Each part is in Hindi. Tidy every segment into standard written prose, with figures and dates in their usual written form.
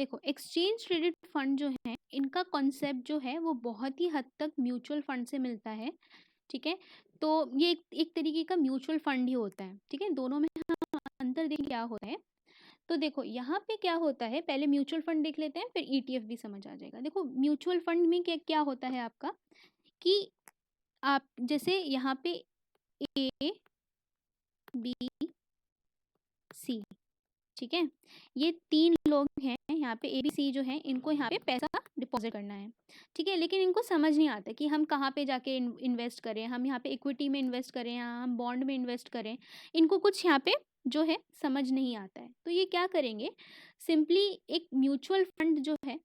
देखो, एक्सचेंज ट्रेडेड फंड जो है, इनका कॉन्सेप्ट जो है वो बहुत ही हद तक म्यूचुअल फंड से मिलता है। ठीक है, तो ये एक तरीके का म्यूचुअल फंड ही होता है। ठीक है, दोनों में हम अंतर देखें क्या होता है। तो देखो यहाँ पे क्या होता है, पहले म्यूचुअल फंड देख लेते हैं, फिर ईटीएफ भी समझ आ जाएगा। देखो म्यूचुअल फंड में क्या क्या होता है आपका, कि आप जैसे यहाँ पे ए बी सी, ठीक है, ये 3 लोग हैं यहाँ पे, ए बी सी जो है, इनको यहाँ पे पैसा डिपॉजिट करना है। ठीक है, लेकिन इनको समझ नहीं आता कि हम कहाँ पे जाके इन्वेस्ट करें, हम यहाँ पे इक्विटी में इन्वेस्ट करें या हम बॉन्ड में इन्वेस्ट करें। इनको कुछ यहाँ पे जो है समझ नहीं आता है। तो ये क्या करेंगे, सिंपली एक म्यूचुअल फंड जो है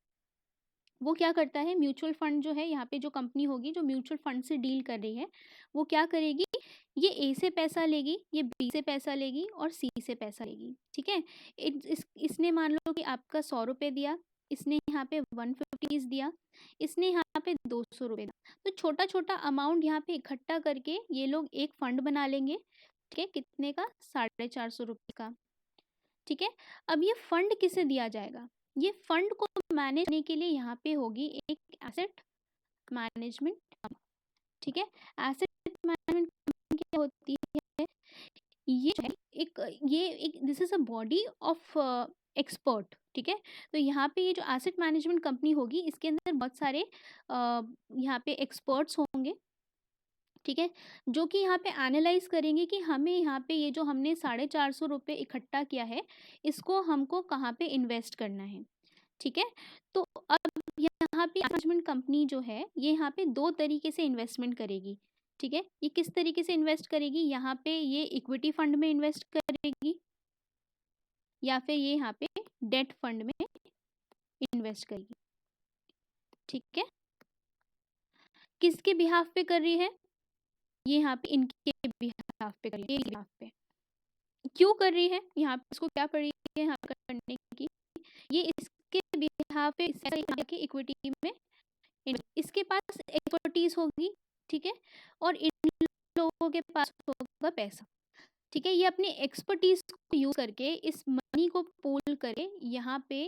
वो क्या करता है, म्यूचुअल फंड जो है, यहाँ पे जो कंपनी होगी जो म्यूचुअल फंड से डील कर रही है, वो क्या करेगी, ये ए से पैसा लेगी, ये बी से पैसा लेगी और सी से पैसा लेगी। ठीक है, इसने मान लो कि आपका 100 रुपये दिया, इसने यहाँ पे 150 दिया, इसने यहाँ पे 200 रुपये दिया। तो छोटा छोटा अमाउंट यहाँ पे इकट्ठा करके ये लोग एक फंड बना लेंगे। ठीक है, कितने का, 450 रुपये का। ठीक है, अब ये फंड किसे दिया जाएगा, ये फंड को मैनेज करने के लिए यहाँ पे होगी एक एसेट मैनेजमेंट। ठीक है, एसेट मैनेजमेंट क्या होती है, ये जो है एक this is a body of expert. ठीक है, तो यहाँ पे ये जो एसेट मैनेजमेंट कंपनी होगी, इसके अंदर बहुत सारे यहाँ पे एक्सपर्ट्स होंगे। ठीक है, जो कि यहाँ पे एनालाइज करेंगे कि हमें यहाँ पे ये जो हमने 450 रुपये इकट्ठा किया है, इसको हमको कहाँ पे इन्वेस्ट करना है। ठीक है, तो अब यहाँ पे मैनेजमेंट कंपनी जो है, ये यहाँ पे 2 तरीके से इन्वेस्टमेंट करेगी। ठीक है, ये किस तरीके से इन्वेस्ट करेगी, यहाँ पे ये इक्विटी फंड में इन्वेस्ट करेगी या फिर ये यहाँ पे डेट फंड में इन्वेस्ट करेगी। ठीक है, किसके बिहाफ पे कर रही है, ये यहाँ पे इनके बिहाफ पे कर रही है, बिहाफ पे क्यों कर रही है, यहाँ पे इसको क्या पड़ रही है यहाँ करने की, ये इसके बिहाफ पे इक्विटी में इसके पास एक्सपर्टीज होगी। ठीक है, और इन लोगों के पास होगा पैसा। ठीक है, ये अपनी एक्सपर्टीज को यूज करके इस मनी को पूल करके यहाँ पे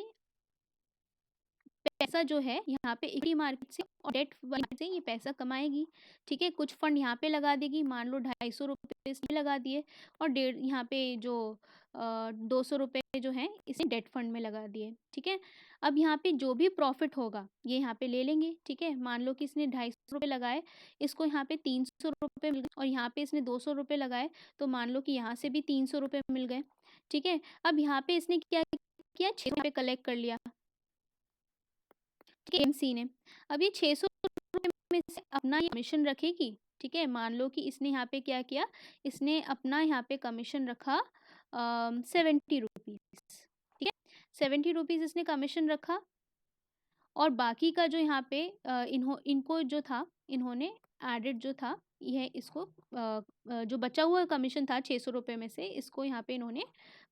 पैसा जो है यहाँ पे इक्विटी मार्केट से और डेट मार्केट से ये पैसा कमाएगी। ठीक है, कुछ फंड यहाँ पे लगा देगी, मान लो 250 रुपये इसने लगा दिए, और 150 यहाँ पे जो 200 रुपये जो है इसे डेट फंड में लगा दिए। ठीक है, अब यहाँ पे जो भी प्रॉफिट होगा ये यहाँ पे ले लेंगे। ठीक है, मान लो कि इसने 250 रुपये लगाए, इसको यहाँ पे 300 रुपये मिल गए, और यहाँ पे इसने 200 रुपये लगाए, तो मान लो कि यहाँ से भी 300 रुपये मिल गए। ठीक है, अब यहाँ पे इसने क्या किया, 600 रुपये कलेक्ट कर लिया एमसी ने। अब ये 600 रुपये में से अपना ये कमीशन रखेगी। ठीक है, मान लो कि इसने यहाँ पे क्या किया, इसने अपना यहाँ पे कमीशन रखा 70 रुपीज़। ठीक है, 70 रुपीज़ इसने कमीशन रखा, और बाकी का जो यहाँ पे इनको जो था, इन्होंने एडेड जो था यह इसको जो बचा हुआ कमीशन था 600 रुपये में से, इसको यहाँ पे इन्होंने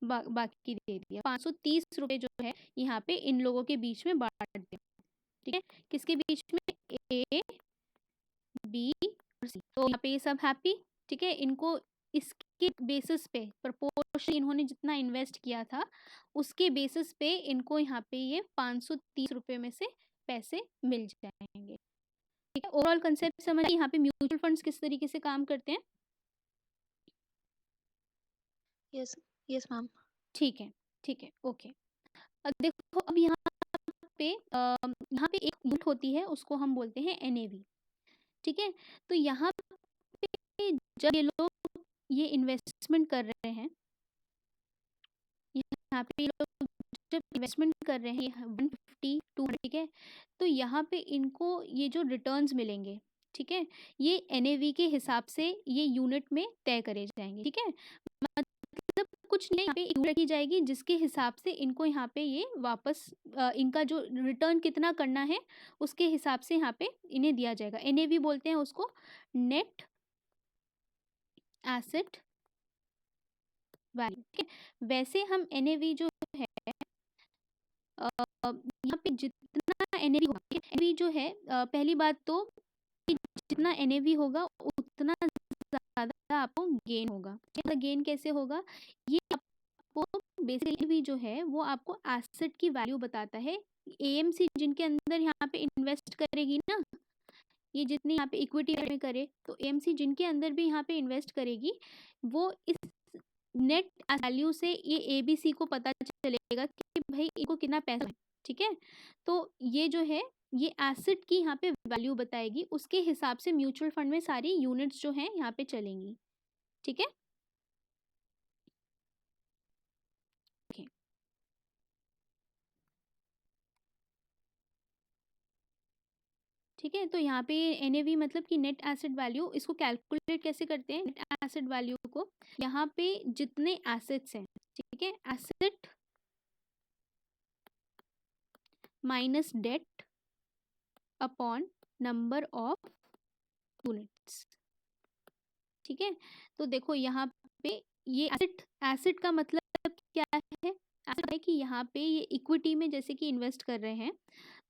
बाकी दे दिया। 530 रुपये जो है यहाँ पे इन लोगों के बीच में बांट दिया। ठीक है, किसके बीच में, ए बी और सी, तो यहाँ पे ये सब हैप्पी। ठीक है, इनको इसके बेसिस पे प्रपोर्शन इन्होंने जितना इन्वेस्ट किया था उसके बेसिस पे इनको यहाँ पे ये 530 रुपये में से पैसे मिल जाएंगे। ठीक है, ओवरऑल कंसेप्ट समझ यहाँ पे म्यूचुअल फंड्स किस तरीके से काम करते हैं। Yes yes ma'am. ठीक है, ठीक है, ओके। अब देखो, अब यहाँ पे एक यूनिट होती है, उसको हम बोलते हैं एनएवी। ठीक है, तो यहाँ पे जब ये लोग ये इन्वेस्टमेंट कर रहे हैं, यहाँ पे ये लोग जब इन्वेस्टमेंट कर रहे हैं 150 200, ठीक है, तो यहाँ पे इनको ये जो रिटर्न्स मिलेंगे, ठीक है, ये एनएवी के हिसाब से ये यूनिट में तय करे जाएंगे। ठीक है, मतलब कुछ नहीं, यहाँ पे एक यूनिट रखी जाएगी जिसके हिसाब से इनको यहाँ पे ये वापस इनका जो रिटर्न कितना करना है उसके हिसाब से यहाँ पे इन्हें दिया जाएगा। एनएवी बोलते हैं उसको, नेट एसेट वैल्यू। ठीक है, वैसे हम एनएवी जो है यहाँ पे जितना एनएवी होगा, एनएवी जो है पहली बात तो जितना एनएवी होगा उतना ज़्यादा आपको गेन होगा। गेन कैसे होगा, ये आपको बेसिकली भी जो है वो आपको एसेट की वैल्यू बताता है। एएमसी जिनके अंदर यहाँ पे इन्वेस्ट करेगी ना, ये जितनी यहाँ पे इक्विटी में करे, तो एएमसी जिनके अंदर भी यहाँ पे इन्वेस्ट करेगी वो इस नेट वैल्यू से ये एबीसी को पता चलेगा कि भाई इनको कितना पैसा है। ठीक है, तो ये जो है ये एसेट की यहाँ पे वैल्यू बताएगी, उसके हिसाब से म्यूचुअल फंड में सारी यूनिट्स जो हैं यहाँ पे चलेंगी। ठीक है, okay. ठीक है, तो यहाँ पे एनएवी मतलब कि नेट एसेट वैल्यू, इसको कैलकुलेट कैसे करते हैं नेट एसेट वैल्यू को? यहाँ पे जितने एसेट्स हैं, ठीक है, asset minus debt upon number of units. ठीक है, तो देखो यहाँ पे ये एसेट का मतलब क्या है? एसेट है कि यहाँ पे ये इक्विटी में जैसे कि इन्वेस्ट कर रहे हैं,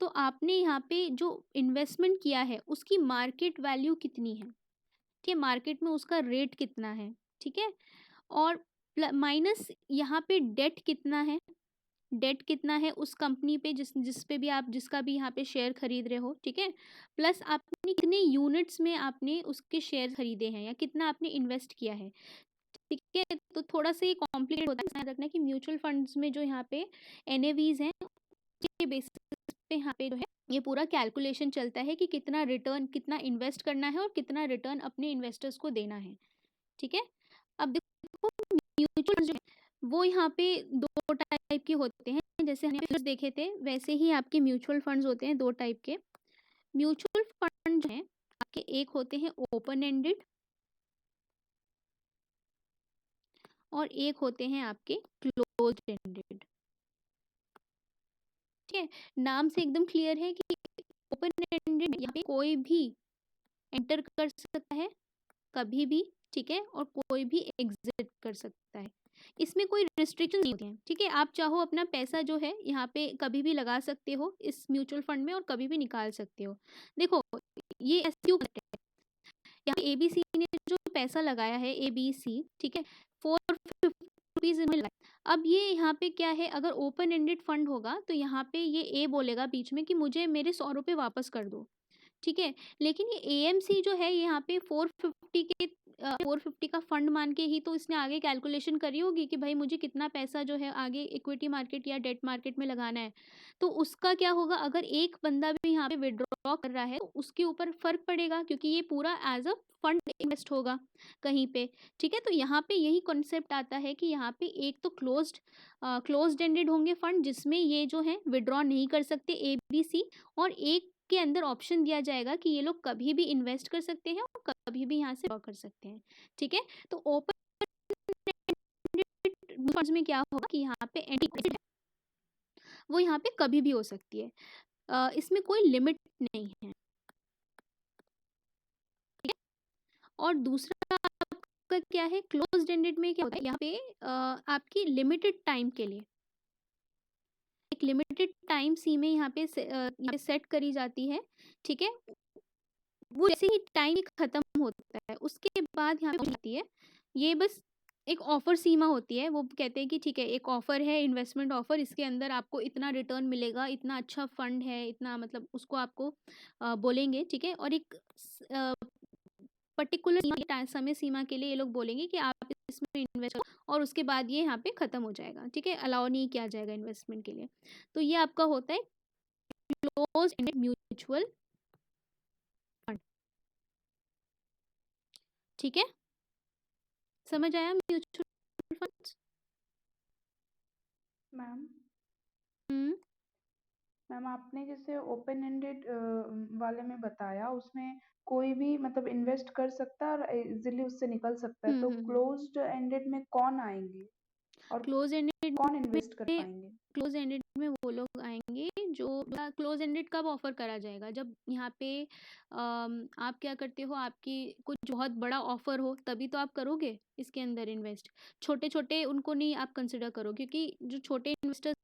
तो आपने यहाँ पे जो इन्वेस्टमेंट किया है उसकी मार्केट वैल्यू कितनी है, ठीक है, मार्केट में उसका रेट कितना है, ठीक है, और माइनस यहाँ पे डेट कितना है, डेट कितना है उस कंपनी पे जिस पे भी आप जिसका भी यहाँ पे शेयर खरीद रहे हो, ठीक है, प्लस आपने कितने यूनिट्स में आपने उसके शेयर खरीदे हैं या कितना आपने इन्वेस्ट किया है। ठीक है, तो थोड़ा सा ये कॉम्प्लिकेट होता है, ध्यान रखना कि म्यूचुअल फंड्स में जो यहाँ पे एनएवीज हैं उसके बेसिस पे यहाँ पे जो है ये पूरा कैलकुलेशन चलता है कि कितना रिटर्न, कितना इन्वेस्ट करना है और कितना रिटर्न अपने इन्वेस्टर्स को देना है। ठीक है, अब देखो म्यूचुअल जो है वो यहाँ पे दो टाइप के होते हैं, जैसे हमने देखे थे वैसे ही आपके म्यूचुअल फंड्स होते हैं दो टाइप के। म्यूचुअल फंड जो है आपके एक होते हैं ओपन एंडेड और एक होते हैं आपके क्लोज एंडेड। ठीक है, नाम से एकदम क्लियर है कि ओपन एंडेड यहाँ पे कोई भी एंटर कर सकता है कभी भी, ठीक है, और कोई भी एग्जिट कर सकता है, इसमें कोई रिस्ट्रिक्शन नहीं होती हैं। ठीक है, आप चाहो अपना पैसा जो है यहाँ पे कभी भी लगा सकते हो इस म्यूचुअल फंड में और कभी भी निकाल सकते हो। देखो ये ऐसे क्यों करते हैं, यहाँ एबीसी ने जो पैसा लगाया है एबीसी, ठीक है, 450 रुपीज इन्होंने लगाया। अब ये यहाँ पे क्या है, अगर ओपन एंडेड फंड होगा तो यहाँ पे ये ए बोलेगा बीच में कि मुझे मेरे 100 रुपये वापस कर दो। ठीक है, लेकिन ये एएमसी जो है यहाँ पे 450 का फंड मान के ही तो इसने आगे कैलकुलेशन करी होगी कि भाई मुझे कितना पैसा जो है आगे इक्विटी मार्केट या डेट मार्केट में लगाना है। तो उसका क्या होगा, अगर एक बंदा भी यहाँ पे विड्रॉ कर रहा है तो उसके ऊपर फर्क पड़ेगा क्योंकि ये पूरा एज अ फंड इन्वेस्ट होगा कहीं पे। ठीक है, तो यहाँ पे यही कॉन्सेप्ट आता है कि यहाँ पे एक तो क्लोज्ड एंडेड होंगे फंड जिसमें ये जो है विड्रॉ नहीं कर सकते एबीसी, और एक के अंदर ऑप्शन दिया जाएगा कि ये लोग कभी भी इन्वेस्ट कर सकते हैं और कभी भी यहाँ से ड्रॉ कर सकते हैं। ठीक है, तो ओपन फंड्स में क्या होगा कि यहाँ पे एंट्री वो यहाँ पे कभी भी हो सकती है, इसमें कोई लिमिट नहीं है। ठीक है, और दूसरा आपका क्या है, क्लोज्ड एंडेड में क्या होता है, यहाँ पे आपकी लिमिटेड टाइम के लिए एक लिमिटेड टाइम सीमा यहाँ पे सेट करी जाती है। ठीक है, वो जैसे ही टाइम खत्म होता है उसके बाद यहाँ पे होती है, ये बस एक ऑफर सीमा होती है, वो कहते हैं कि ठीक है एक ऑफर है, इन्वेस्टमेंट ऑफर, इसके अंदर आपको इतना रिटर्न मिलेगा, इतना अच्छा फंड है, इतना मतलब उसको आपको बोलेंगे। ठीक है, और एक पर्टिकुलर समय सीमा के लिए ये लोग बोलेंगे कि आप इसमें इन्वेस्ट करो और उसके बाद ये यहाँ पे खत्म हो जाएगा। ठीक है, अलाउ नहीं किया जाएगा इन्वेस्टमेंट के लिए। तो ये आपका होता है क्लोज एंडेड म्यूचुअल फंड। ठीक है, समझ आया म्यूचुअल फंड्स? मैम हम्म, मैम आपने जैसे ओपन एंडेड वाले में बताया उसमें कोई भी मतलब इन्वेस्ट कर सकता है और इजीली उससे निकल सकता है, तो क्लोज्ड एंडेड में कौन आएंगे और क्लोज एंडेड कौन इन्वेस्ट कर में पाएंगे? क्लोज एंडेड में वो लोग आएंगे जो क्लोज एंडेड कब ऑफर करा जाएगा, जब यहाँ पे आप क्या करते हो, आपकी कुछ बहुत बड़ा ऑफर हो तभी तो आप करोगे इसके अंदर इन्वेस्ट। छोटे छोटे उनको नहीं आप कंसिडर करो, क्योंकि जो छोटे इन्वेस्टर्स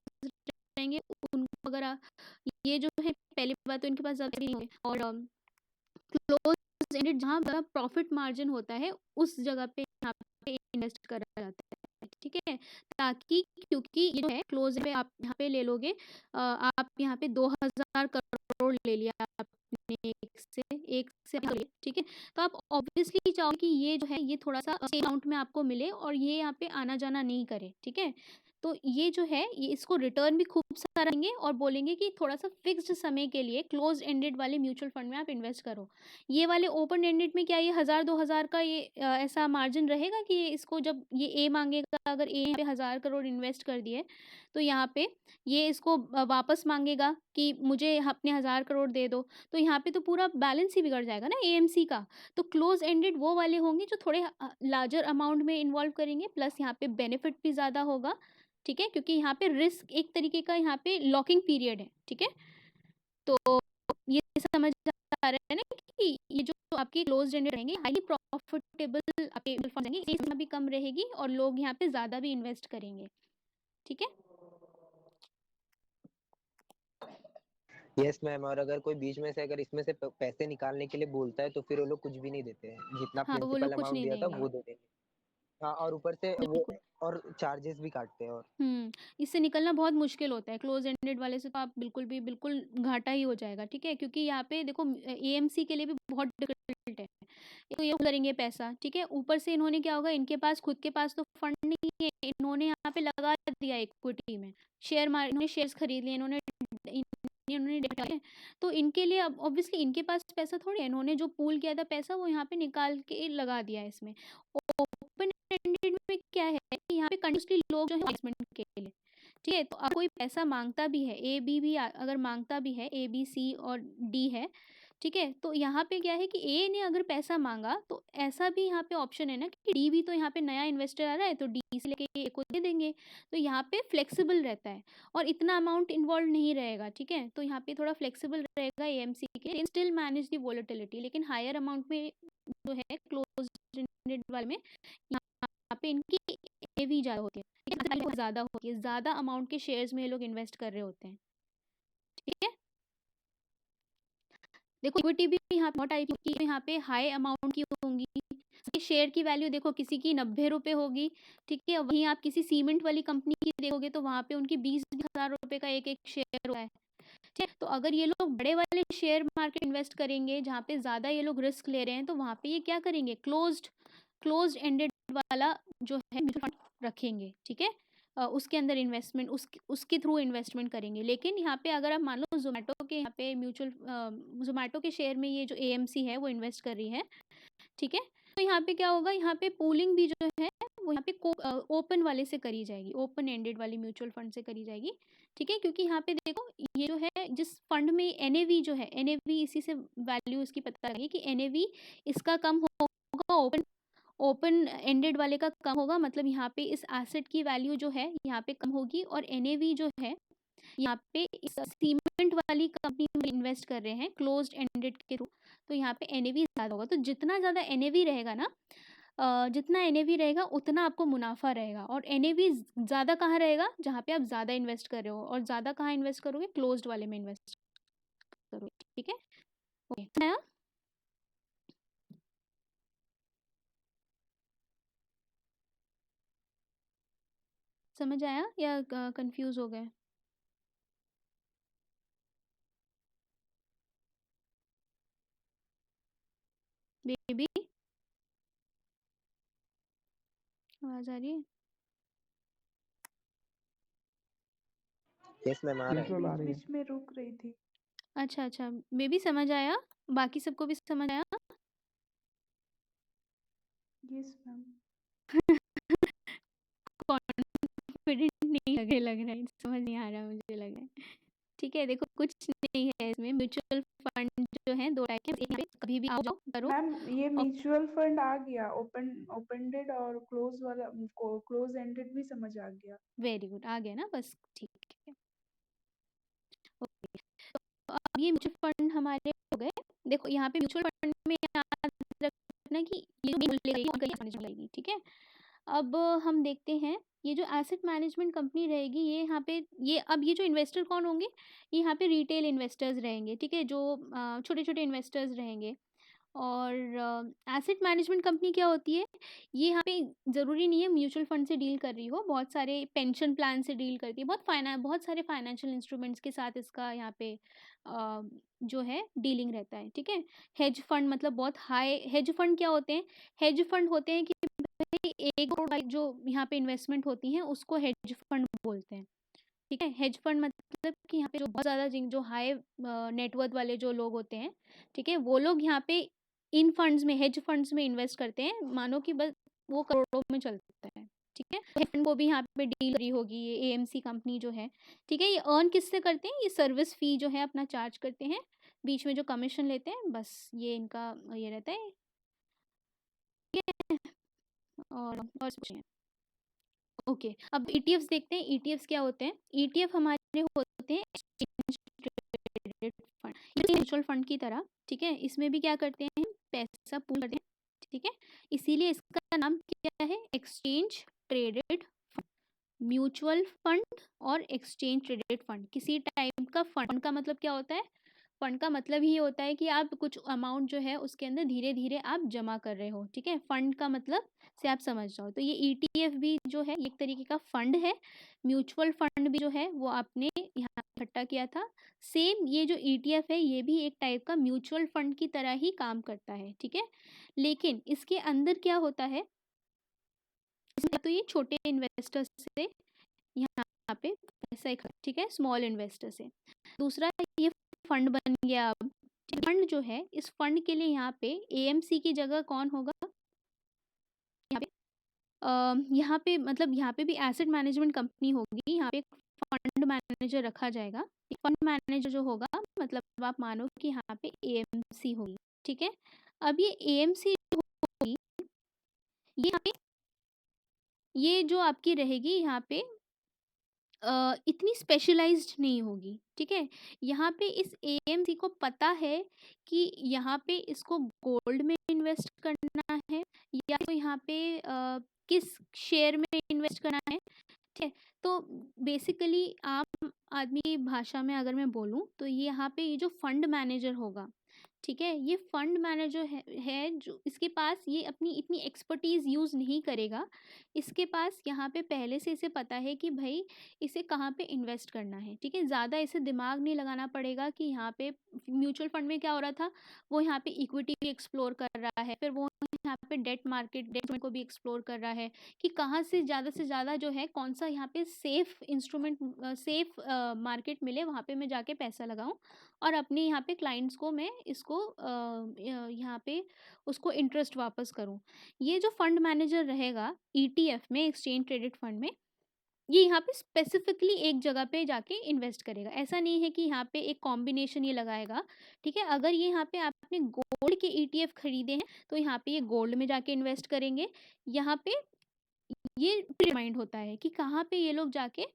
रहेंगे उनको अगर ये जो है पहली बात तो इनके पास ज़्यादा नहीं होंगे, और क्लोज एंडेड जहाँ बड़ा प्रॉफिट मार्जिन होता है उस जगह पे यहाँ पे इन्वेस्ट करा जाता है। ठीक है? ताकि क्योंकि ये जो है क्लोज़ पे आप यहाँ पे ले लोगे आप यहाँ पे 2000 करोड़ ले लिया आपने एक से ठीक है? तो आप ऑब्वियसली चाहोगे कि ये जो है ये थोड़ा-सा सेम अमाउंट में आपको मिले और ये यहाँ पे आना-जाना नहीं करे, ठीक है? तो ये जो है ये इसको रिटर्न भी खूब सारा देंगे और बोलेंगे कि थोड़ा-सा फिक्स्ड समय के लिए क्लोज़ एंडेड वाले म्यूचुअल फंड में आप इन्वेस्ट करो। ये वाले ओपन एंडेड में क्या ये 1000-2000 का ये ऐसा मार्जिन रहेगा कि ये इसको जब ये ए माँगेगा अगर ए पे 1000 करोड़ इन्वेस्ट कर दिए, तो यहाँ पे ये इसको वापस माँगेगा कि मुझे अपने 1000 करोड़ दे दो, तो यहाँ पे तो पूरा बैलेंस ही बिगड़ जाएगा ना एएमसी का। तो क्लोज़ एंडेड वो वाले होंगे जो थोड़े लार्जर अमाउंट में इन्वॉल्व करेंगे प्लस यहाँ पे बेनिफिट भी ज़्यादा होगा, ठीक है? क्योंकि यहाँ पे रिस्क एक तरीके का यहाँ पे लॉकिंग पीरियड है, ठीक है? तो ये समझ आ रहा है ना कि ये जो आपके क्लोज्ड एंडेड रहेंगे हाईली प्रॉफिटेबल आपके म्यूचुअल फंड रहेंगे, इसमें भी कम रहेगी और लोग यहाँ पे ज़्यादा भी इन्वेस्ट करेंगे, ठीक है? यस मैम, और अगर कोई बीच में से अगर इसमें से पैसे निकालने के लिए बोलता है तो फिर वो लोग कुछ भी नहीं देते हैं, जितना हाँ, तो वो प्रिंसिपल लोग कुछ अमाउंट नहीं दिया था देंगे। वो दे देंगे। हाँ, और ऊपर से वो बिल्कुल। और चार्जेस भी काटते हैं। और इससे निकलना बहुत मुश्किल होता है क्लोज एंडेड वाले से, तो आप बिल्कुल घाटा ही हो जाएगा, ठीक है? क्योंकि यहाँ पे देखो एएमसी के लिए भी बहुत डिफिकल्ट है। तो ये करेंगे पैसा, ठीक है? ऊपर से इन्होंने क्या होगा, इनके पास खुद के पास तो फंड नहीं है, इन्होंने यहाँ पे लगा दिया इक्विटी में, इन्होंने शेयर्स खरीद लिए, इन्होंने तो इनके लिए अब ऑब्वियसली इनके पास पैसा थोड़ी है, इन्होंने जो पूल किया था पैसा वो यहाँ पे निकाल के लगा दिया है इसमें। ओपन एंडेड में क्या है कि यहाँ पे कंटिन्यूसली लोग जो है इन्वेस्टमेंट के लिए, ठीक है? तो अब कोई पैसा मांगता भी है, ए बी भी अगर मांगता भी है, ए बी सी और डी है, ठीक है? तो यहाँ पे क्या है कि ए ने अगर पैसा मांगा तो ऐसा भी यहाँ पे ऑप्शन है ना कि डी भी तो यहाँ पे नया इन्वेस्टर आ रहा है तो डी से लेके ए को दे देंगे, तो यहाँ पे फ्लेक्सिबल रहता है और इतना अमाउंट इन्वॉल्व नहीं रहेगा, ठीक है? तो यहाँ पे थोड़ा फ्लेक्सिबल रहेगा एएमसी के, स्टिल मैनेज द वोलेटिलिटी, लेकिन हायर अमाउंट में जो है क्लोज एंडेड वाले में यहाँ पे इनकी एवी ज़्यादा होती है, ज़्यादा होती है, ज़्यादा अमाउंट के शेयर्स में ये लोग इन्वेस्ट कर रहे होते हैं, ठीक है? देखो इक्विटी भी यहाँ बहुत टाइप की, यहाँ पे हाई अमाउंट की होंगी, शेयर की वैल्यू देखो किसी की 90 रुपये होगी, ठीक है? वहीं आप किसी सीमेंट वाली कंपनी की देखोगे तो वहाँ पे उनकी 20,000 रुपये का एक शेयर होता है, ठीक है? तो अगर ये लोग बड़े वाले शेयर मार्केट इन्वेस्ट करेंगे जहाँ पे ज़्यादा ये लोग रिस्क ले रहे हैं, तो वहाँ पे ये क्या करेंगे, क्लोज्ड एंडेड वाला जो है म्यूचुअल फंड रखेंगे, ठीक है? उसके अंदर इन्वेस्टमेंट उसके थ्रू इन्वेस्टमेंट करेंगे। लेकिन यहाँ पे अगर आप मान लो ज़ोमैटो के यहाँ पे ज़ोमैटो के शेयर में ये जो एएमसी है वो इन्वेस्ट कर रही है, ठीक है? तो यहाँ पे क्या होगा, यहाँ पे पूलिंग भी जो है वो यहाँ पे ओपन वाले से करी जाएगी, ओपन एंडेड वाली म्यूचुअल फंड से करी जाएगी, ठीक है? क्योंकि यहाँ पे देखो ये जो है जिस फंड में एनएवी जो है, एनएवी इसी से वैल्यू इसकी पता लगी कि एनएवी इसका कम होगा, ओपन एंडेड वाले का कम होगा, मतलब यहाँ पे इस एसेट की वैल्यू जो है यहाँ पे कम होगी और एनएवी जो है यहाँ पे इस सीमेंट वाली कंपनी में इन्वेस्ट कर रहे हैं क्लोज्ड एंडेड के थ्रू, तो यहाँ पे एनएवी ज़्यादा होगा। तो जितना ज़्यादा एनएवी रहेगा ना जितना एनएवी रहेगा उतना आपको मुनाफा रहेगा, और एनएवी ज़्यादा कहाँ रहेगा, जहाँ पे आप ज़्यादा इन्वेस्ट कर रहे हो, और ज़्यादा कहाँ इन्वेस्ट करोगे, क्लोज्ड वाले में इन्वेस्ट करोगे, ठीक है? ओके, समझ आया या कंफ्यूज हो गए? बेबी आवाज आ रही है? यस मैम, आ रहा है। बीच बीच में रुक रही थी। अच्छा अच्छा, बेबी समझ आया, बाकी सबको भी समझ आया? Yes ma'am. कॉन्फिडेंट नहीं लग रहा है, समझ नहीं आ रहा मुझे लग रहा है, ठीक है? देखो कुछ नहीं है इसमें, म्यूचुअल फंड जो है दो टाइप के, एक कभी भी आओ जाओ करो। मैम ये म्यूचुअल फंड आ गया, ओपन-एंडेड और क्लोज एंडेड भी समझ आ गया। वेरी गुड, आ गया ना, बस ठीक है। ओके, तो अब ये म्यूचुअल फंड हमारे हो गए। देखो यहाँ पे म्यूचुअल फंड में याद रखना कि ये मिलेगी, ठीक है? अब हम देखते हैं ये जो एसेट मैनेजमेंट कंपनी रहेगी, ये यहाँ पे अब ये जो इन्वेस्टर कौन होंगे, ये यहाँ पे रिटेल इन्वेस्टर्स रहेंगे, ठीक है? जो छोटे छोटे इन्वेस्टर्स रहेंगे, और एसेट मैनेजमेंट कंपनी क्या होती है, ये यहाँ पे ज़रूरी नहीं है म्यूचुअल फंड से डील कर रही हो, बहुत सारे पेंशन प्लान से डील करती है, बहुत सारे फाइनेंशियल इंस्ट्रूमेंट्स के साथ इसका यहाँ पे जो है डीलिंग रहता है, ठीक है। हेज फंड मतलब बहुत हाई, हेज फंड क्या होते हैं, हेज फंड होते हैं कि भाई 1 करोड़ जो यहाँ पे इन्वेस्टमेंट होती हैं उसको हेज फंड बोलते हैं, ठीक है। हेज फंड मतलब कि यहाँ पे जो बहुत ज़्यादा जो हाई नेटवर्थ वाले जो लोग होते हैं, ठीक है, वो लोग यहाँ पे इन फंड्स में, हेज फंड्स में इन्वेस्ट करते हैं, मानो कि बस वो करोड़ों में चलता है, ठीक है। हेज फंड को भी यहाँ पे डील करी होगी ये एएमसी कंपनी जो है, ठीक है। ये अर्न किससे करते हैं, ये सर्विस फी जो है अपना चार्ज करते हैं, बीच में जो कमीशन लेते हैं, बस ये इनका ये रहता है, ठीक है। और कुछ नहीं। ओके, अब ईटीएफ्स देखते हैं, ईटीएफ्स क्या होते हैं। ईटीएफ हमारे होते हैं एक्सचेंज ट्रेडेड फंड, ये म्यूचुअल फंड की तरह, ठीक है। इसमें भी क्या करते हैं, पैसा पूल करते हैं, ठीक है। इसीलिए इसका नाम क्या है, exchange traded fund. Mutual fund और एक्सचेंज ट्रेडेड फंड किसी टाइप का फंड का मतलब क्या होता है, फंड का मतलब ही होता है कि आप कुछ अमाउंट जो है उसके अंदर धीरे धीरे आप जमा कर रहे हो, ठीक है। फंड का मतलब से आप समझ जाओ, तो ये ईटीएफ भी जो है एक तरीके का फंड है, म्यूचुअल फंड भी जो है वो आपने यहाँ इकट्ठा किया था, सेम ये जो ईटीएफ है ये भी एक टाइप का म्यूचुअल फंड की तरह ही काम करता है, ठीक है। लेकिन इसके अंदर क्या होता है, तो ये छोटे इन्वेस्टर से यहाँ पे पैसा इकट्ठा, ठीक है, स्मॉल इन्वेस्टर से। दूसरा ये फंड बन गया। अब फंड जो है, इस फंड के लिए यहाँ पे एएमसी की जगह कौन होगा, यहाँ पे मतलब यहाँ पे भी एसेट मैनेजमेंट कंपनी होगी, यहाँ पे एक फंड मैनेजर रखा जाएगा। फंड मैनेजर जो होगा मतलब आप मानो कि यहाँ पे एएमसी होगी, ठीक है। अब ये एएमसी जो होगी, ये यहाँ पे ये जो आपकी रहेगी यहाँ पे इतनी स्पेशलाइज्ड नहीं होगी, ठीक है। यहाँ पे इस एएमसी को पता है कि यहाँ पे इसको गोल्ड में इन्वेस्ट करना है या तो यहाँ पे किस शेयर में इन्वेस्ट करना है, ठीक है। तो बेसिकली आम आदमी की भाषा में अगर मैं बोलूँ तो ये यहाँ पे ये जो फंड मैनेजर होगा, ठीक है, ये फंड मैनेजर है जो इसके पास ये अपनी इतनी एक्सपर्टीज़ यूज़ नहीं करेगा, इसके पास यहाँ पे पहले से इसे पता है कि भाई इसे कहाँ पे इन्वेस्ट करना है, ठीक है। ज़्यादा इसे दिमाग नहीं लगाना पड़ेगा कि यहाँ पे म्यूचुअल फंड में क्या हो रहा था, वो यहाँ पे इक्विटी भी एक्सप्लोर कर रहा है, फिर वो यहाँ पे डेट को भी एक्सप्लोर कर रहा है कि कहाँ से ज़्यादा जो है कौन सा यहाँ पे सेफ इंस्ट्रूमेंट, सेफ मार्केट मिले, वहाँ पे मैं जाके पैसा लगाऊं और अपने यहाँ पे क्लाइंट्स को मैं इसको यहाँ पे उसको इंटरेस्ट वापस करूं। ये जो फंड मैनेजर रहेगा ईटीएफ में, एक्सचेंज ट्रेडेड फंड में, ये यहाँ पे स्पेसिफिकली एक जगह पे जाके इन्वेस्ट करेगा। ऐसा नहीं है कि यहाँ पे एक कॉम्बिनेशन ये लगाएगा, ठीक है। अगर ये यहाँ पे आपने गोल्ड के ईटीएफ खरीदे हैं तो यहाँ पे ये गोल्ड में जाके इन्वेस्ट करेंगे, यहाँ पे ये रिमाइंड होता है कि कहाँ पे ये लोग जाके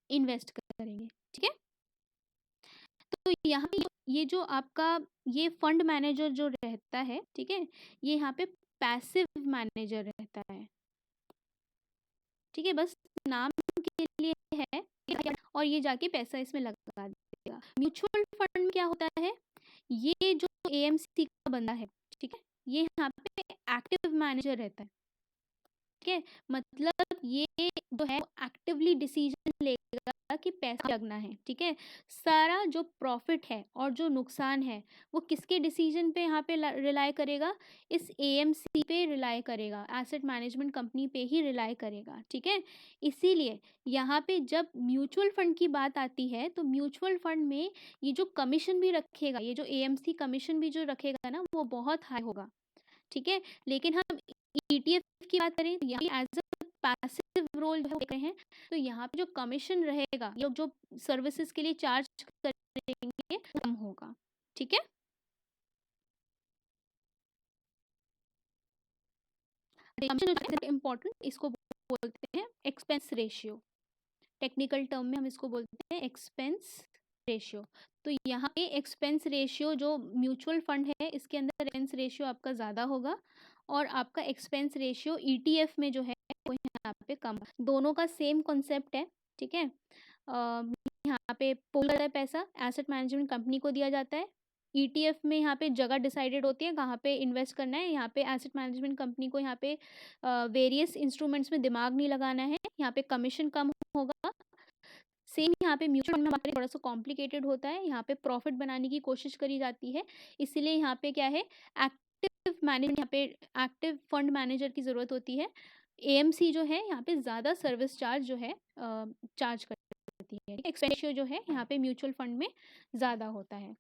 इन्वेस्ट करेंगे, ठीक है। तो यहाँ पे ये जो आपका ये फंड मैनेजर जो रहता है, ठीक है, ये यहाँ पे पैसिव मैनेजर रहता है, ठीक है, बस नाम के लिए है, और ये जाके पैसा इसमें लगा देगा। म्यूचुअल फंड में क्या होता है, ये जो एएमसी का बंदा है, ठीक है, ये यहाँ पे एक्टिव मैनेजर रहता है, ठीक है। मतलब ये जो है एक्टिवली डिसीजन लेगा कि पैसा लगना है, ठीक है। सारा जो प्रॉफिट है और जो नुकसान है वो किसके डिसीजन पे यहाँ पे रिलाई करेगा, इस एएमसी पे रिलाई करेगा, एसेट मैनेजमेंट कंपनी पे ही रिलाई करेगा, ठीक है। इसीलिए यहाँ पे जब म्यूचुअल फंड की बात आती है तो म्यूचुअल फंड में ये जो कमीशन भी रखेगा, ये जो एएमसी कमीशन भी जो रखेगा ना, वो बहुत हाई होगा, ठीक है। लेकिन हम ईटीएफ की बात करें तो यहाँ एज अ पैसिव रोल जो देख रहे हैं, तो यहाँ पे जो कमीशन रहेगा, ये लोग जो सर्विसेज के लिए चार्ज करेंगे कम होगा, ठीक है। इम्पोर्टेंट, इसको बोलते हैं एक्सपेंस रेशियो, टेक्निकल टर्म में हम इसको बोलते हैं एक्सपेंस रेशियो। तो यहाँ पे एक्सपेंस रेशियो जो म्यूचुअल फंड है इसके अंदर एक्सपेंस रेशियो आपका ज़्यादा होगा और आपका एक्सपेंस रेशियो ईटीएफ में जो है वो यहाँ पे कम। दोनों का सेम कॉन्सेप्ट है, ठीक है। यहाँ पे पूल करता है पैसा, एसेट मैनेजमेंट कंपनी को दिया जाता है, ETF में यहाँ पे जगह डिसाइडेड होती है कहाँ पे इन्वेस्ट करना है। यहाँ पे एसेट मैनेजमेंट कंपनी को यहाँ पे वेरियस इंस्ट्रूमेंट्स में दिमाग नहीं लगाना है, यहाँ पे कमीशन कम होगा। सेम यहाँ पे म्यूचुअल फंड में थोड़ा सा कॉम्प्लिकेटेड होता है, यहाँ पे प्रॉफिट बनाने की कोशिश करी जाती है, इसीलिए यहाँ पे क्या है, एक्टिव मैनेजमेंट, यहाँ पे एक्टिव फंड मैनेजर की ज़रूरत होती है। AMC जो है यहाँ पे ज़्यादा सर्विस चार्ज जो है चार्ज करती है। एक्सपेंडिचर जो है यहाँ पे म्यूचुअल फंड में ज़्यादा होता है।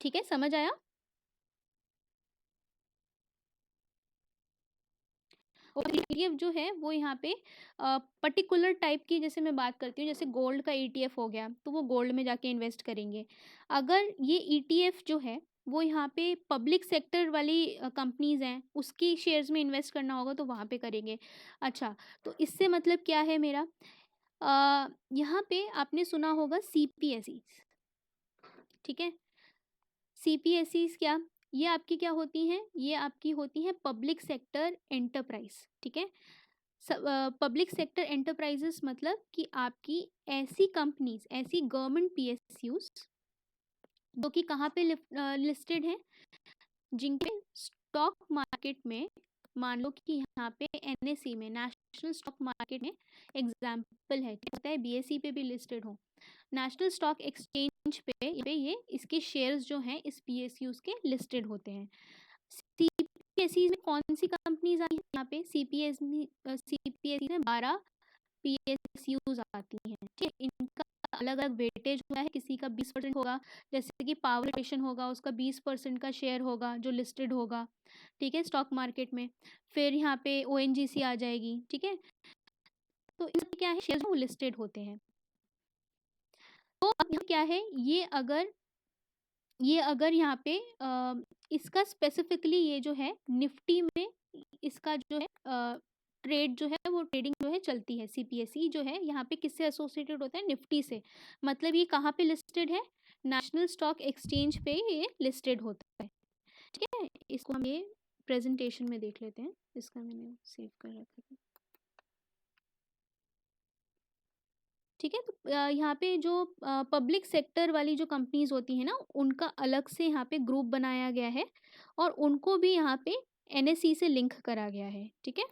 ठीक है, समझ आया? और ETF जो है वो यहाँ पे पर्टिकुलर टाइप की, जैसे मैं बात करती हूँ, जैसे गोल्ड का ETF हो गया तो वो गोल्ड में जाके इन्वेस्ट करेंगे। अगर ये ETF जो है वो यहाँ पे पब्लिक सेक्टर वाली कंपनीज हैं उसकी शेयर्स में इन्वेस्ट करना होगा तो वहाँ पे करेंगे। अच्छा, तो इससे मतलब क्या है मेरा, यहाँ पे आपने सुना होगा CPSEs। ठीक है, CPSEs क्या, ये आपकी क्या होती हैं, ये आपकी होती हैं पब्लिक सेक्टर एंटरप्राइज। ठीक है, पब्लिक सेक्टर एंटरप्राइजेस मतलब कि आपकी ऐसी कंपनीज, ऐसी गवर्नमेंट PSUs जो कि कहाँ पे लिस्टेड हैं, जिनके स्टॉक मार्केट में, मान लो कि यहाँ पे NSE में, नेशनल स्टॉक मार्केट में एग्जाम्पल है, क्या होता है, BSE पे भी लिस्टेड हो, नेशनल स्टॉक एक्सचेंज पे ये इसके शेयर्स जो हैं इस PSUs के लिस्टेड होते हैं। CPSE में कौन सी कंपनीज आई हैं यहाँ पे, CPSE में 12 PSUs आती हैं। ठीक है, इनका अलग अलग वेटेज होता है, किसी का 20% होगा, जैसे कि पावर स्टेशन होगा उसका 20% का शेयर होगा जो लिस्टेड होगा। ठीक है, स्टॉक मार्केट में। फिर यहाँ पे ONGC आ जाएगी। ठीक है, तो इनके क्या है, शेयर वो लिस्टेड होते हैं। तो अब यहाँ क्या है, ये अगर यहाँ पे इसका स्पेसिफिकली ये जो है निफ्टी में इसका जो है ट्रेड जो है वो ट्रेडिंग जो है चलती है। CPSE जो है यहाँ पे किससे एसोसिएटेड होता है, निफ्टी से। मतलब ये कहाँ पे लिस्टेड है, नेशनल स्टॉक एक्सचेंज पे ये लिस्टेड होता है। ठीक है, इसको हम ये प्रेजेंटेशन में देख लेते हैं, इसका मैंने सेव कर रखा है। ठीक है, तो यहाँ पे जो पब्लिक सेक्टर वाली जो कंपनीज होती है ना, उनका अलग से यहाँ पे ग्रुप बनाया गया है और उनको भी यहाँ पे NSE से लिंक करा गया है। ठीक है,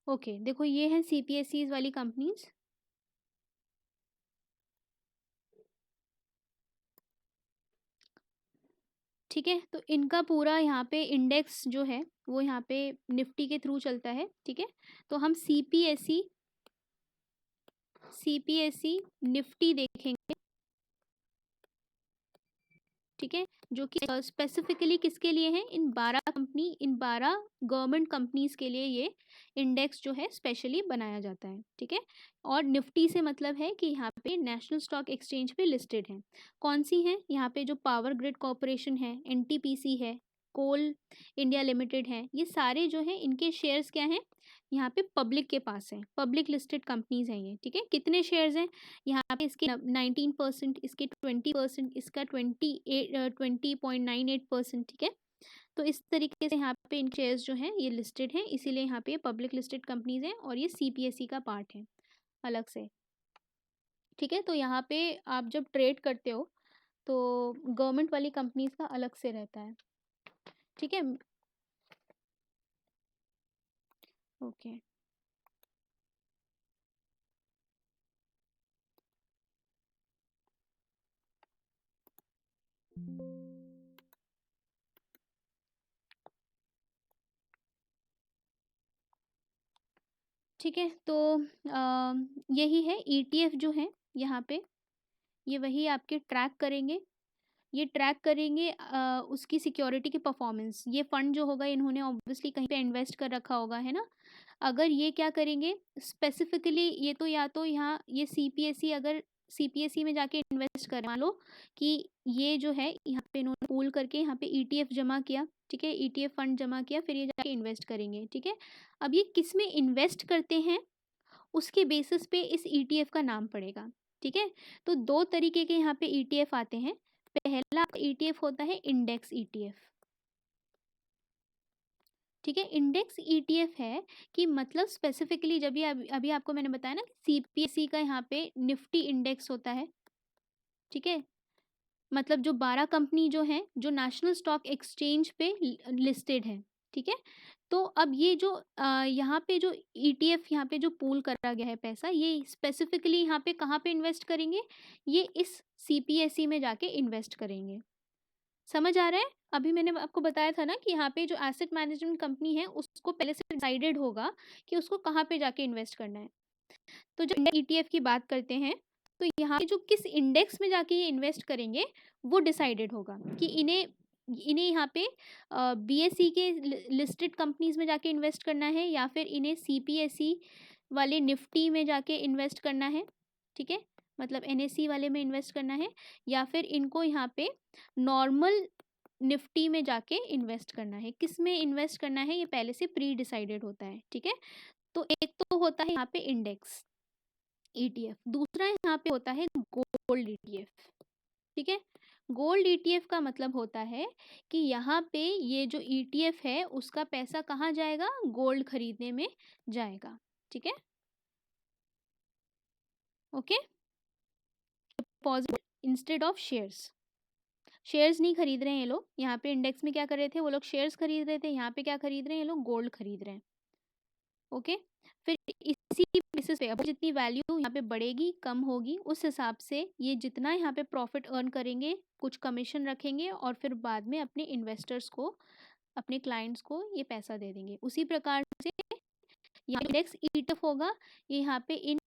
ओके, देखो ये है CPSEs वाली कंपनीज। ठीक है, तो इनका पूरा यहाँ पे इंडेक्स जो है वो यहाँ पे निफ्टी के थ्रू चलता है। ठीक है, तो हम CPSE निफ्टी देखेंगे। ठीक है, जो कि स्पेसिफिकली किसके लिए है, इन 12 गवर्नमेंट कंपनीज के लिए ये इंडेक्स जो है स्पेशली बनाया जाता है। ठीक है, और निफ्टी से मतलब है कि यहाँ पे नेशनल स्टॉक एक्सचेंज पे लिस्टेड है। कौन सी है, यहाँ पे जो पावर ग्रिड कॉरपोरेशन है, NTPC है, कोल इंडिया लिमिटेड है, ये सारे जो है इनके शेयर्स क्या हैं, यहाँ पे पब्लिक के पास है, पब्लिक लिस्टेड कंपनीज हैं ये। ठीक है, कितने शेयर्स हैं यहाँ पे, इसके 19%, इसके 20%, इसका 20.98%। ठीक है, तो इस तरीके से यहाँ पे इन शेयर्स जो हैं ये लिस्टेड हैं, इसीलिए यहाँ पे पब्लिक लिस्टेड कंपनीज हैं और ये CPSE का पार्ट है अलग से। ठीक है, तो यहाँ पे आप जब ट्रेड करते हो तो गवर्नमेंट वाली कंपनीज का अलग से रहता है। ठीक है, ओके। ठीक है, तो यही है ETF जो है यहाँ पे, ये वही आपके ट्रैक करेंगे, ये ट्रैक करेंगे उसकी सिक्योरिटी की परफॉर्मेंस। ये फंड जो होगा इन्होंने ऑब्वियसली कहीं पे इन्वेस्ट कर रखा होगा, है ना। अगर ये क्या करेंगे स्पेसिफिकली, ये तो या तो यहाँ ये CPSE अगर सीपीएसई में जाके इन्वेस्ट करें, मान लो कि ये जो है यहाँ पे इन्होंने पूल करके यहाँ पे ईटीएफ जमा किया, ठीक है, ईटीएफ फंड जमा किया, फिर ये जाके इन्वेस्ट करेंगे, ठीक है। अब ये किस में इन्वेस्ट करते हैं उसके बेसिस पे इस ईटीएफ का नाम पड़ेगा, ठीक है। तो दो तरीके के यहाँ पे ईटीएफ आते हैं। पहला ईटीएफ होता है इंडेक्स ईटीएफ, ठीक है। इंडेक्स ईटीएफ है कि मतलब स्पेसिफिकली जब ये अभी आपको मैंने बताया ना कि सीपीएसई का यहाँ पे निफ्टी इंडेक्स होता है, ठीक है। मतलब जो 12 कंपनी जो हैं जो नेशनल स्टॉक एक्सचेंज पे लिस्टेड है, ठीक है। तो अब ये जो यहाँ पे जो ईटीएफ यहाँ पे जो पूल करा गया है पैसा, ये स्पेसिफिकली यहाँ पे कहाँ पे इन्वेस्ट करेंगे, ये इस सीपीएसई में जाके इन्वेस्ट करेंगे। समझ आ रहा है? अभी मैंने आपको बताया था ना कि यहाँ पे जो एसेट मैनेजमेंट कंपनी है उसको पहले से डिसाइडेड होगा कि उसको कहाँ पे जाके इन्वेस्ट करना है। तो जब ईटीएफ की बात करते हैं तो यहाँ पे जो किस इंडेक्स में जाके ये इन्वेस्ट करेंगे वो डिसाइडेड होगा कि इन्हें यहाँ पे बीएसई के लिस्टेड कंपनीज में जाके इन्वेस्ट करना है या फिर इन्हें सीपीएसई वाले निफ्टी में जाके इन्वेस्ट करना है, ठीक है, मतलब एनएससी वाले में इन्वेस्ट करना है, या फिर इनको यहाँ पे नॉर्मल निफ्टी में जाके इन्वेस्ट करना है। किस में इन्वेस्ट करना है ये पहले से प्री डिसाइडेड होता है, ठीक है। तो एक तो होता है यहाँ पे इंडेक्स ईटीएफ, दूसरा यहाँ पे होता है गोल्ड ईटीएफ, ठीक है। गोल्ड ईटीएफ का मतलब होता है कि यहाँ पे ये जो ईटीएफ है उसका पैसा कहाँ जाएगा, गोल्ड खरीदने में जाएगा, ठीक है, okay. Deposit instead of shares, shares नहीं खरीद रहे हैं ये लोग, यहाँ पे इंडेक्स में क्या कर रहे थे वो लोग, शेयर्स खरीद रहे थे, यहाँ पे क्या खरीद रहे हैं ये लोग, गोल्ड खरीद रहे हैं, ओके। फिर इसी बेसिस पे अब जितनी वैल्यू यहाँ पे बढ़ेगी कम होगी उस हिसाब से ये जितना यहाँ पे प्रॉफिट अर्न करेंगे कुछ कमीशन रखेंगे और फिर बाद में अपने इन्वेस्टर्स को, अपने क्लाइंट्स को ये पैसा दे देंगे। उसी प्रकार से यहाँ इंडेक्स ईटीएफ होगा, ये यहाँ पे इन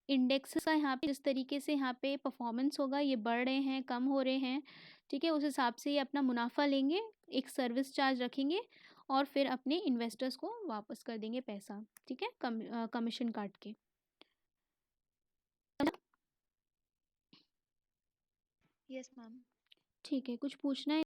इंडेक्सेस का यहाँ पे जिस तरीके से यहाँ पे परफॉर्मेंस होगा, ये बढ़ रहे हैं कम हो रहे हैं, ठीक है, उस हिसाब से ये अपना मुनाफा लेंगे, एक सर्विस चार्ज रखेंगे और फिर अपने इन्वेस्टर्स को वापस कर देंगे पैसा, ठीक है, कमीशन काट के। Yes ma'am. ठीक है, कुछ पूछना है?